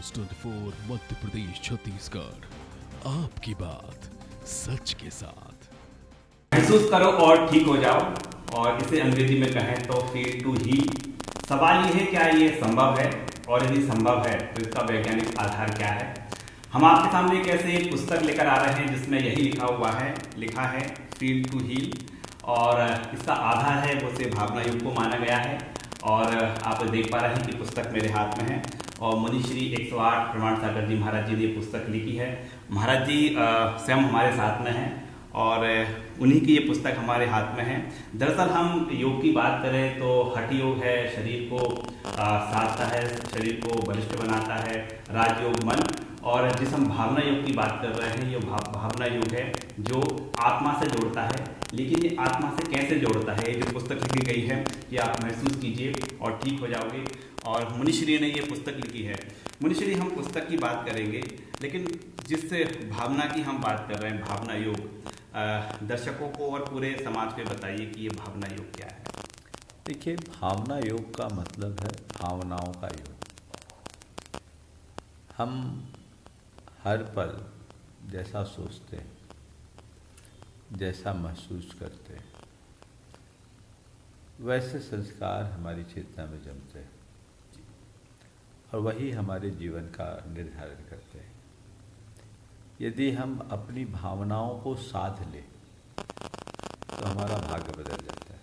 News 24 Madhya Pradesh Chhattisgarh, आपकी बात सच के साथ। महसूस करो और ठीक हो जाओ, और इसे अंग्रेजी में कहें तो फील टू हील। सवाल ये है, क्या ये संभव है, और यदि संभव है तो इसका वैज्ञानिक आधार क्या है। हम आपके सामने एक ऐसे एक पुस्तक लेकर आ रहे हैं जिसमें यही लिखा है फील टू हील, और इसका आधार है वो से भावना युग को माना गया है। और आप देख पा रहे हैं कि पुस्तक मेरे हाथ में है, और मुनिश्री 108 प्रमाण सागर जी महाराज जी ने ये पुस्तक लिखी है। महाराज जी स्वयं हमारे साथ में हैं, और उन्हीं की ये पुस्तक हमारे हाथ में है। दरअसल हम योग की बात करें तो हठ योग है, शरीर को साधता है, शरीर को बलिष्ठ बनाता है, राजयोग मन। और जिस हम भावना योग की बात कर रहे हैं, ये भावना योग है जो आत्मा से जोड़ता है। लेकिन ये आत्मा से कैसे जोड़ता है, ये जो पुस्तक लिखी गई है कि आप महसूस कीजिए और ठीक हो जाओगे। और मुनिश्री ने ये पुस्तक लिखी है। मुनिश्री, हम पुस्तक की बात करेंगे, लेकिन जिस भावना की हम बात कर रहे हैं, भावना योग, दर्शकों को और पूरे समाज पे बताइए कि ये भावना योग क्या है। देखिए, भावना योग का मतलब है भावनाओं का योग। हम हर पल जैसा सोचते हैं, जैसा महसूस करते हैं, वैसे संस्कार हमारी चेतना में जमते हैं और वही हमारे जीवन का निर्धारण करते हैं। यदि हम अपनी भावनाओं को साध लें तो हमारा भाग्य बदल जाता है।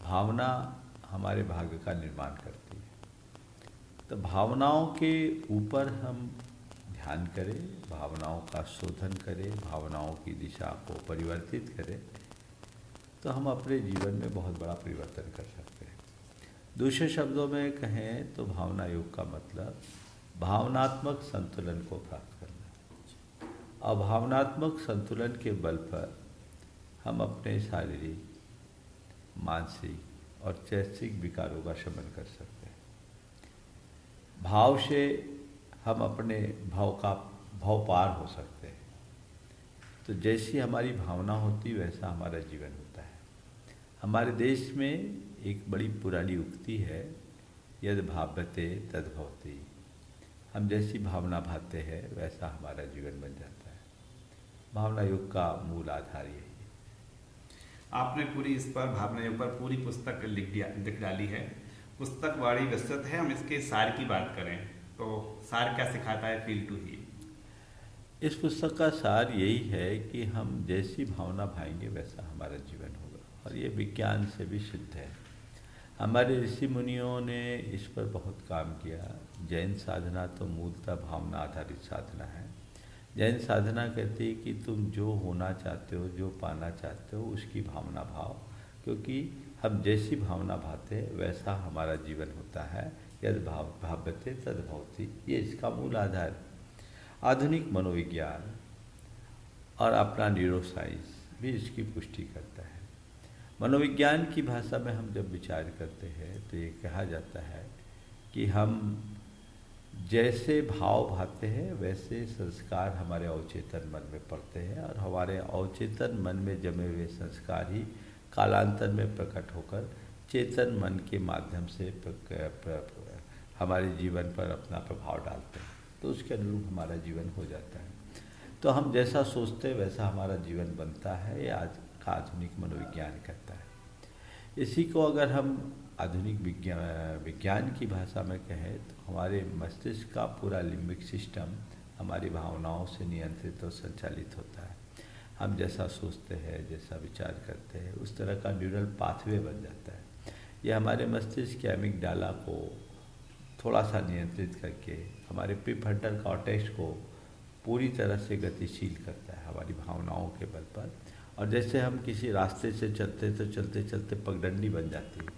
भावना हमारे भाग्य का निर्माण करती है। तो भावनाओं के ऊपर हम ध्यान करें, भावनाओं का शोधन करें, भावनाओं की दिशा को परिवर्तित करें, तो हम अपने जीवन में बहुत बड़ा परिवर्तन कर सकते हैं। दूसरे शब्दों में कहें तो भावना योग का मतलब भावनात्मक संतुलन को प्राप्त करना। और भावनात्मक संतुलन के बल पर हम अपने शारीरिक, मानसिक और चैतसिक विकारों का शमन कर सकते हैं। भाव से हम अपने भाव पार हो सकते हैं। तो जैसी हमारी भावना होती वैसा हमारा जीवन होता है। हमारे देश में एक बड़ी पुरानी उक्ति है, यद भावते तद भवति। हम जैसी भावना भाते हैं वैसा हमारा जीवन बन जाता है। भावना योग का मूल आधार यही है। आपने पूरी इस पर भावना योग पर पूरी पुस्तक लिख डाली है। पुस्तक बड़ी विस्तृत है। हम इसके सार की बात करें तो सार क्या सिखाता है फील टू हील। इस पुस्तक का सार यही है कि हम जैसी भावना भाएंगे वैसा हमारा जीवन होगा, और ये विज्ञान से भी सिद्ध है। हमारे ऋषि मुनियों ने इस पर बहुत काम किया। जैन साधना तो मूलतः भावना आधारित साधना है। जैन साधना कहती है कि तुम जो होना चाहते हो, जो पाना चाहते हो, उसकी भावना भाव, क्योंकि हम जैसी भावना भाते हैं वैसा हमारा जीवन होता है। यद भाव्यते तद भवति, ये इसका मूल आधार है। आधुनिक मनोविज्ञान और अपना न्यूरोसाइंस भी इसकी पुष्टि करता है। मनोविज्ञान की भाषा में हम जब विचार करते हैं तो ये कहा जाता है कि हम जैसे भाव भाते हैं वैसे संस्कार हमारे अवचेतन मन में पड़ते हैं, और हमारे अवचेतन मन में जमे हुए संस्कार ही कालांतर में प्रकट होकर चेतन मन के माध्यम से हमारे जीवन पर अपना प्रभाव डालते हैं। तो उसके अनुरूप हमारा जीवन हो जाता है। तो हम जैसा सोचते हैं वैसा हमारा जीवन बनता है, ये आज का आधुनिक मनोविज्ञान कहता है। इसी को अगर हम आधुनिक विज्ञान की भाषा में कहें तो हमारे मस्तिष्क का पूरा लिम्बिक सिस्टम हमारी भावनाओं से नियंत्रित और संचालित होता है। हम जैसा सोचते हैं, जैसा विचार करते हैं, उस तरह का न्यूरल पाथवे बन जाता है। यह हमारे मस्तिष्क के एमिगडाला को थोड़ा सा नियंत्रित करके हमारे प्रीफ्रंटल कॉर्टेक्स को पूरी तरह से गतिशील करता है हमारी भावनाओं के बल पर। और जैसे हम किसी रास्ते से चलते तो चलते चलते पगडंडी बन जाती है,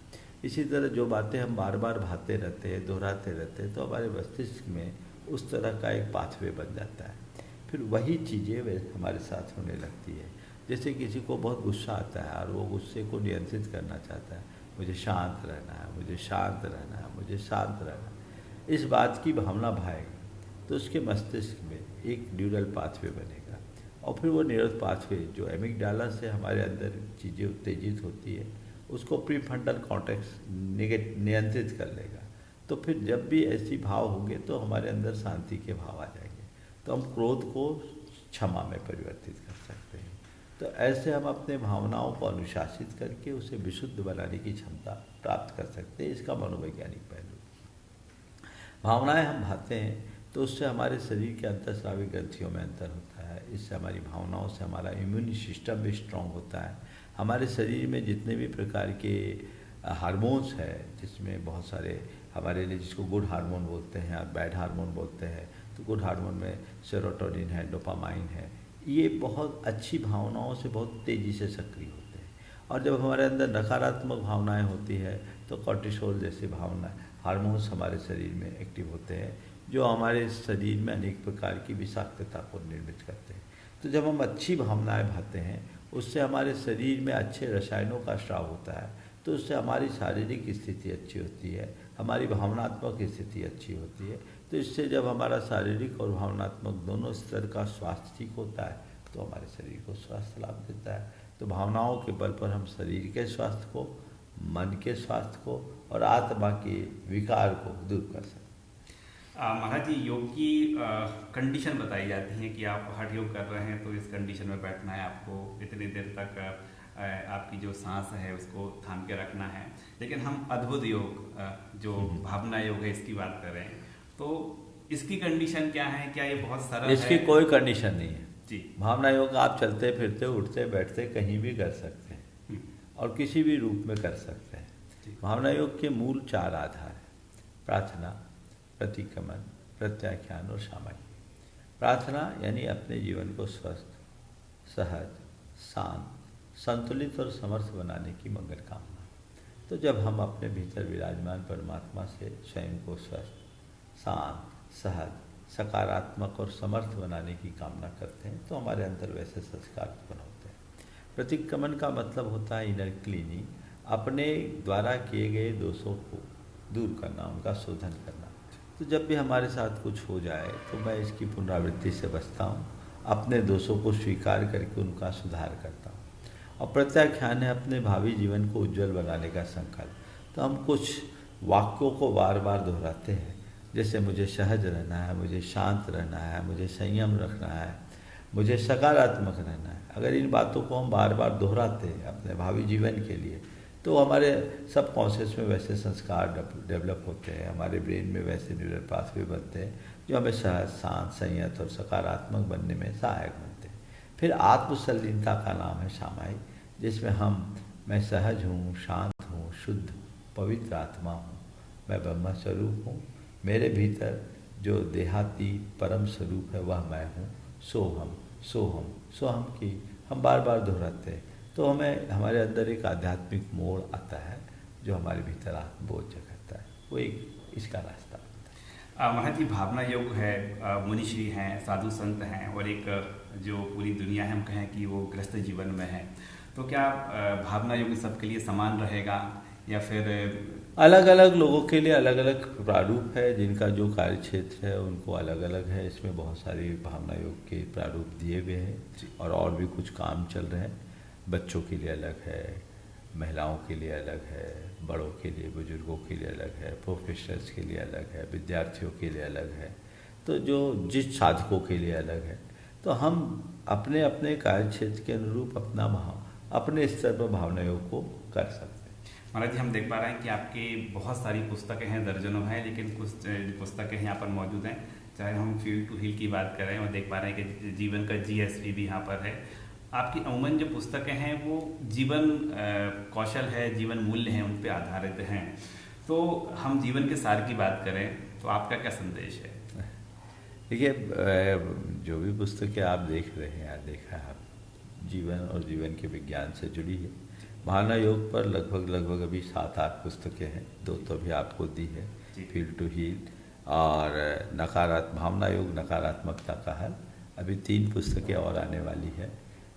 इसी तरह जो बातें हम बार बार भाते रहते हैं, दोहराते रहते हैं, तो हमारे मस्तिष्क में उस तरह का एक पाथवे बन जाता है। फिर वही चीज़ें वे हमारे साथ होने लगती है। जैसे किसी को बहुत गुस्सा आता है और वो गुस्से को नियंत्रित करना चाहता है, मुझे शांत रहना है, मुझे शांत रहना है, मुझे शांत रहना है, इस बात की भावना भाएगा तो उसके मस्तिष्क में एक न्यूरल पाथवे बनेगा, और फिर वो न्यूरल पाथवे जो एमिगडाला से हमारे अंदर चीज़ें उत्तेजित होती है उसको प्रीफ्रंटल कॉर्टेक्स नियंत्रित कर लेगा। तो फिर जब भी ऐसी भाव होंगे तो हमारे अंदर शांति के भाव आ जाएंगे, तो हम क्रोध को क्षमा में परिवर्तित कर सकते हैं। तो ऐसे हम अपने भावनाओं को अनुशासित करके उसे विशुद्ध बनाने की क्षमता प्राप्त कर सकते हैं। इसका मनोवैज्ञानिक पहलू। भावनाएं हम भाते हैं तो उससे हमारे शरीर के अंतःस्रावी ग्रंथियों में अंतर होता है। इससे हमारी भावनाओं से हमारा इम्यून सिस्टम भी स्ट्रांग होता है। हमारे शरीर में जितने भी प्रकार के हार्मोन्स है, जिसमें बहुत सारे हमारे लिए, जिसको गुड हार्मोन बोलते हैं और बैड हार्मोन बोलते हैं, तो गुड हार्मोन में सेरोटोनिन है, डोपामाइन है, ये बहुत अच्छी भावनाओं से बहुत तेज़ी से सक्रिय होते हैं। और जब हमारे अंदर नकारात्मक भावनाएं होती है तो कॉर्टिसोल जैसी भावना हार्मोन्स हमारे शरीर में एक्टिव होते हैं, जो हमारे शरीर में अनेक प्रकार की विषाक्तता को निर्मित करते हैं। तो जब हम अच्छी भावनाएं भाते हैं, उससे हमारे शरीर में अच्छे रसायनों का स्राव होता है, तो उससे हमारी शारीरिक स्थिति अच्छी होती है, हमारी भावनात्मक स्थिति अच्छी होती है। तो इससे जब हमारा शारीरिक और भावनात्मक दोनों स्तर का स्वास्थ्य ठीक होता है तो हमारे शरीर को स्वास्थ्य लाभ देता है। तो भावनाओं के बल पर हम शरीर के स्वास्थ्य को, मन के स्वास्थ्य को और आत्मा के विकार को दूर कर सकते हैं। महाराज जी, योग की कंडीशन बताई जाती है कि आप हठ योग कर रहे हैं तो इस कंडीशन में बैठना है, आपको इतनी देर तक आपकी जो सांस है उसको थाम के रखना है। लेकिन हम अद्भुत योग, जो भावना योग है, इसकी बात कर रहे हैं, तो इसकी कंडीशन क्या है? क्या ये बहुत सरल है? इसकी कोई कंडीशन नहीं है जी। भावना योग आप चलते फिरते उठते बैठते कहीं भी कर सकते हैं और किसी भी रूप में कर सकते हैं। भावना योग के मूल 4 आधार हैं: प्रार्थना, प्रतिक्रमण, प्रत्याख्यान और सामायिक। प्रार्थना यानी अपने जीवन को स्वस्थ, सहज, शांत, संतुलित और समर्थ बनाने की मंगल कामना। तो जब हम अपने भीतर विराजमान परमात्मा से स्वयं को स्वस्थ, शांत, सहज, सकारात्मक और समर्थ बनाने की कामना करते हैं तो हमारे अंदर वैसे संस्कार उत्पन्न होते हैं। प्रतिक्रमण का मतलब होता है इनर क्लीनिंग, अपने द्वारा किए गए दोषों को दूर करना, उनका शोधन करना। तो जब भी हमारे साथ कुछ हो जाए तो मैं इसकी पुनरावृत्ति से बचता हूँ, अपने दोषों को स्वीकार करके उनका सुधार करता हूँ। और प्रत्याख्यान है अपने भावी जीवन को उज्जवल बनाने का संकल्प। तो हम कुछ वाक्यों को बार बार दोहराते हैं, जैसे मुझे सहज रहना है, मुझे शांत रहना है, मुझे संयम रखना है, मुझे सकारात्मक रहना है। अगर इन बातों को हम बार बार दोहराते हैं अपने भावी जीवन के लिए, तो हमारे सब कॉन्शियस में वैसे संस्कार डेवलप होते हैं, हमारे ब्रेन में वैसे न्यूरल पाथवे बनते हैं जो हमें सहज, शांत, संयत और सकारात्मक बनने में सहायक बनते हैं। फिर आत्मसलीनता का नाम है सामायिक, जिसमें मैं सहज हूँ, शांत हूँ, शुद्ध पवित्र आत्मा हूँ, मैं ब्रह्म स्वरूप हूँ, मेरे भीतर जो देहाती परम स्वरूप है वह मैं हूँ, सोहम सोहम सोहम की हम बार बार दोहराते हैं तो हमें हमारे अंदर एक आध्यात्मिक मोड़ आता है जो हमारे भीतर आत्मबोध जगाता है। वो एक इसका रास्ता होता है। महाराज जी, भावना योग है, मुनिश्री हैं, साधु संत हैं, और एक जो पूरी दुनिया है हम कहें कि वो ग्रस्त जीवन में है, तो क्या भावना योग सबके लिए समान रहेगा या फिर अलग अलग लोगों के लिए अलग अलग प्रारूप है? जिनका जो कार्य क्षेत्र है उनको अलग अलग है। इसमें बहुत सारे भावना योग के प्रारूप दिए हुए हैं और भी कुछ काम चल रहे हैं। बच्चों के लिए अलग है, महिलाओं के लिए अलग है, बड़ों के लिए, बुजुर्गों के लिए अलग है, प्रोफेशनल्स के लिए अलग है, विद्यार्थियों के लिए अलग है, तो जो जिस साधकों के लिए अलग है। तो हम अपने अपने कार्य क्षेत्र के अनुरूप अपने स्तर पर भावना योग को कर सकते हैं। महाराज जी, हम देख पा रहे हैं कि आपकी बहुत सारी पुस्तकें हैं, दर्जनों हैं, लेकिन कुछ पुस्तकें यहाँ पर मौजूद हैं। चाहे हम फील्ड टू हील की बात करें और देख पा रहे हैं कि जीवन का GSV भी यहाँ पर है। आपकी अमूमन जो पुस्तकें हैं वो जीवन कौशल है, जीवन मूल्य हैं, उन पर आधारित हैं। तो हम जीवन के सार की बात करें तो आपका क्या संदेश है? देखिए, जो भी पुस्तकें आप देख रहे हैं या देखा है, जीवन और जीवन के विज्ञान से जुड़ी है। भावना योग पर लगभग अभी 7-8 पुस्तकें हैं। 2 तो अभी आपको दी है, फील्ड टू हील, और भावना योग नकारात्मकता का हल। अभी 3 पुस्तकें और आने वाली है,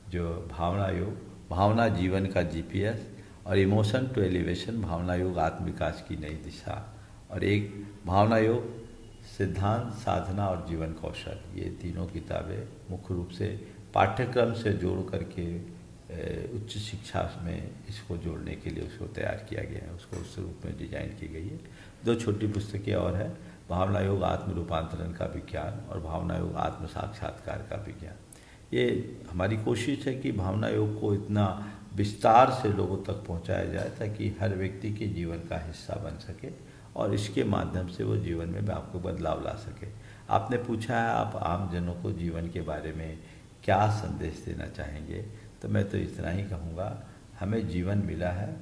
जो भावना योग, भावना जीवन का GPS, और इमोशन टू एलिवेशन, भावना योग आत्मविकास की नई दिशा, और एक भावना योग सिद्धांत, साधना और जीवन कौशल। ये तीनों किताबें मुख्य रूप से पाठ्यक्रम से जोड़ करके उच्च शिक्षा में इसको जोड़ने के लिए उसको तैयार किया गया है, उसको उस रूप में डिजाइन की गई है। 2 छोटी पुस्तकें और है, भावना योग आत्म रूपांतरण का विज्ञान और भावना योग आत्म साक्षात्कार का विज्ञान। ये हमारी कोशिश है कि भावना योग को इतना विस्तार से लोगों तक पहुंचाया जाए ताकि हर व्यक्ति के जीवन का हिस्सा बन सके और इसके माध्यम से वो जीवन में आपको बदलाव ला सके। आपने पूछा है आप आम जनों को जीवन के बारे में क्या संदेश देना चाहेंगे, तो मैं तो इतना ही कहूँगा, हमें जीवन मिला है,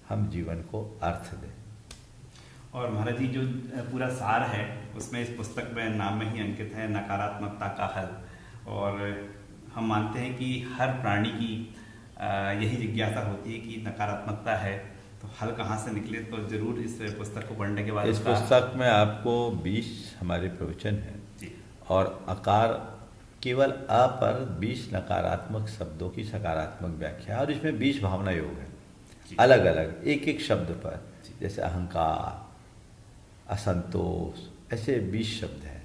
हम जीवन को अर्थ दें। और महाराज जी जो पूरा सार है उसमें इस पुस्तक में नाम में ही अंकित है नकारात्मकता का हल। और हम मानते हैं कि हर प्राणी की यही जिज्ञासा होती है कि नकारात्मकता है तो हल कहाँ से निकले। तो जरूर इस पुस्तक को पढ़ने के बाद इस पुस्तक में आपको 20 हमारे प्रवचन हैं और आकार केवल अ पर 20 नकारात्मक शब्दों की सकारात्मक व्याख्या, और इसमें 20 भावना योग है अलग अलग एक एक शब्द पर, जैसे अहंकार, असंतोष, ऐसे 20 शब्द हैं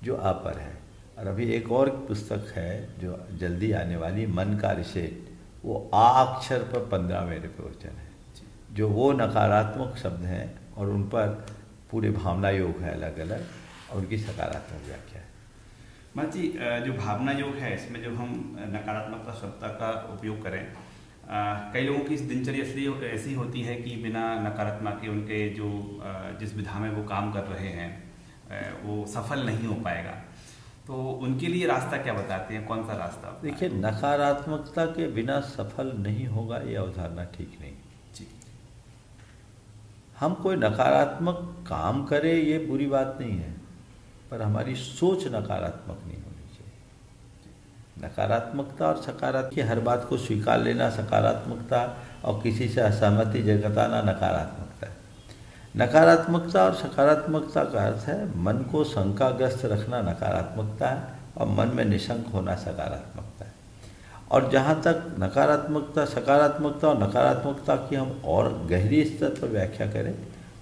जो अ पर है। और अभी एक और पुस्तक है जो जल्दी आने वाली, मन का रिसेट, वो आ अक्षर पर 15 मेरे प्रवचन है, जो वो नकारात्मक शब्द हैं और उन पर पूरे भावना योग है अलग अलग और उनकी सकारात्मक व्याख्या है। महाराज जी जो भावना योग है इसमें जो हम नकारात्मकता शब्द का उपयोग करें, कई लोगों की दिनचर्या इसलिए ऐसी होती है कि बिना नकारात्मक के उनके जो जिस विधा में वो काम कर रहे हैं वो सफल नहीं हो पाएगा। तो उनके लिए रास्ता क्या बताते हैं, कौन सा रास्ता? देखिए, नकारात्मकता के बिना सफल नहीं होगा ये अवधारणा ठीक नहीं जी। हम कोई नकारात्मक काम करें ये बुरी बात नहीं है, पर हमारी सोच नकारात्मक नहीं होनी चाहिए। नकारात्मकता और सकारात्मक, हर बात को स्वीकार लेना सकारात्मकता और किसी से असहमति जताना नकारात्मकता है। नकारात्मकता और सकारात्मकता का अर्थ है मन को शंकाग्रस्त रखना नकारात्मकता है और मन में निशंक होना सकारात्मकता है। और जहाँ तक नकारात्मकता, सकारात्मकता और नकारात्मकता की हम और गहरी स्तर पर व्याख्या करें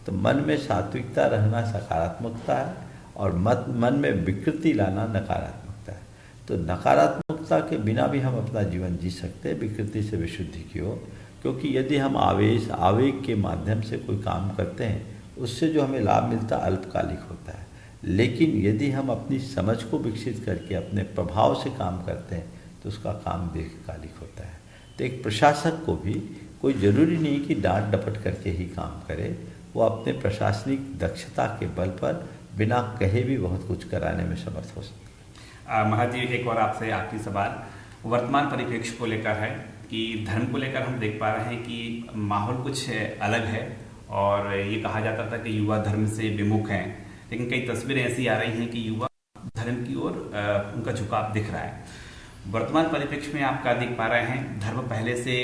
तो मन में सात्विकता रहना सकारात्मकता है और मन में विकृति लाना नकारात्मकता है। तो नकारात्मकता के बिना भी हम अपना जीवन जी सकते हैं विकृति से विशुद्धि की ओर, क्योंकि यदि हम आवेग के माध्यम से कोई काम करते हैं उससे जो हमें लाभ मिलता है अल्पकालिक होता है, लेकिन यदि हम अपनी समझ को विकसित करके अपने प्रभाव से काम करते हैं तो उसका काम दीर्घकालिक होता है। तो एक प्रशासक को भी कोई ज़रूरी नहीं कि डांट डपट करके ही काम करे, वो अपने प्रशासनिक दक्षता के बल पर बिना कहे भी बहुत कुछ कराने में समर्थ हो सकता है। महाराज जी एक और आपसे आखिरी सवाल वर्तमान परिप्रेक्ष्य को लेकर है कि धर्म को लेकर हम देख पा रहे हैं कि माहौल कुछ अलग है और ये कहा जाता था कि युवा धर्म से विमुख हैं, लेकिन कई तस्वीरें ऐसी आ रही हैं कि युवा धर्म की ओर उनका झुकाव दिख रहा है। वर्तमान परिप्रेक्ष्य में आप क्या देख पा रहे हैं? धर्म पहले से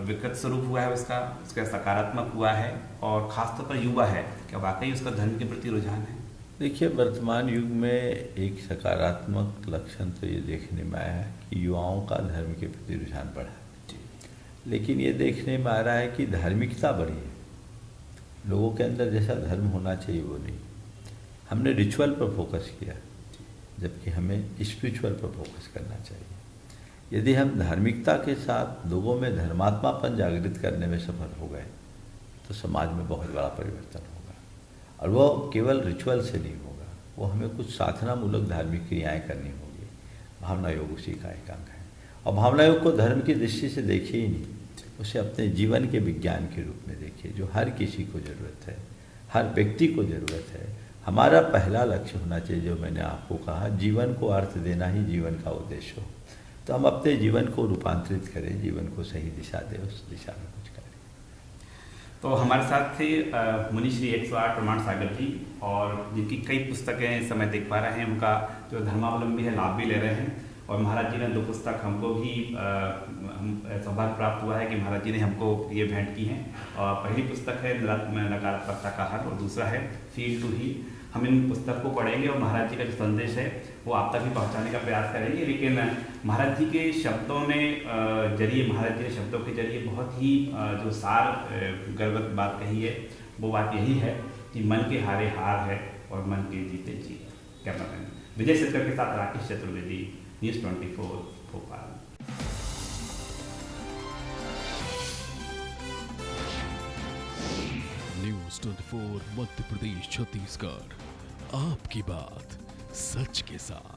विकृत स्वरूप हुआ है, उसका सकारात्मक हुआ है और खासतौर पर युवा है, क्या वाकई उसका धर्म के प्रति रुझान है? देखिए, वर्तमान युग में एक सकारात्मक लक्षण तो ये देखने में आया है कि युवाओं का धर्म के प्रति रुझान बढ़ा है, लेकिन ये देखने में आ रहा है कि धार्मिकता बढ़ी है, लोगों के अंदर जैसा धर्म होना चाहिए वो नहीं। हमने रिचुअल पर फोकस किया जबकि हमें स्पिरिचुअल पर फोकस करना चाहिए। यदि हम धार्मिकता के साथ लोगों में धर्मात्मापन जागृत करने में सफल हो गए तो समाज में बहुत बड़ा परिवर्तन होगा, और वो केवल रिचुअल से नहीं होगा, वो हमें कुछ साधनामूलक धार्मिक क्रियाएं करनी होगी। भावना योग उसी का एक अंग है, और भावना योग को धर्म की दृष्टि से देखिए ही नहीं, उसे अपने जीवन के विज्ञान के रूप में देखिए, जो हर किसी को ज़रूरत है, हर व्यक्ति को ज़रूरत है। हमारा पहला लक्ष्य होना चाहिए, जो मैंने आपको कहा, जीवन को अर्थ देना ही जीवन का उद्देश्य हो। तो हम अपने जीवन को रूपांतरित करें, जीवन को सही दिशा दें, उस दिशा में कुछ करें। तो हमारे साथ थे मुनि श्री 108 प्रमाण सागर जी, और जिनकी कई पुस्तकें इस समय देख पा रहे हैं, उनका जो धर्मावलंबी है लाभ भी ले रहे हैं। और महाराज जी ने 2 पुस्तक हमको भी सौभाग्य प्राप्त हुआ है कि महाराज जी ने हमको ये भेंट की हैं। और पहली पुस्तक है नकारात्मकता का हल और दूसरा है फील टू हील। हम इन पुस्तक को पढ़ेंगे और महाराज जी का जो संदेश है वो आप तक भी पहुंचाने का प्रयास करेंगे। लेकिन महाराज जी के शब्दों ने जरिए, महाराज जी ने शब्दों के जरिए बहुत ही जो सार गर्वत बात कही है, वो बात यही है कि मन के हारे हार है और मन के जीते जीत। क्या बताएं? विजय शेखर के साथ राकेश चतुर्वेदी, न्यूज़ 24 भोपाल। न्यूज 24 मध्य प्रदेश छत्तीसगढ़, आपकी बात सच के साथ।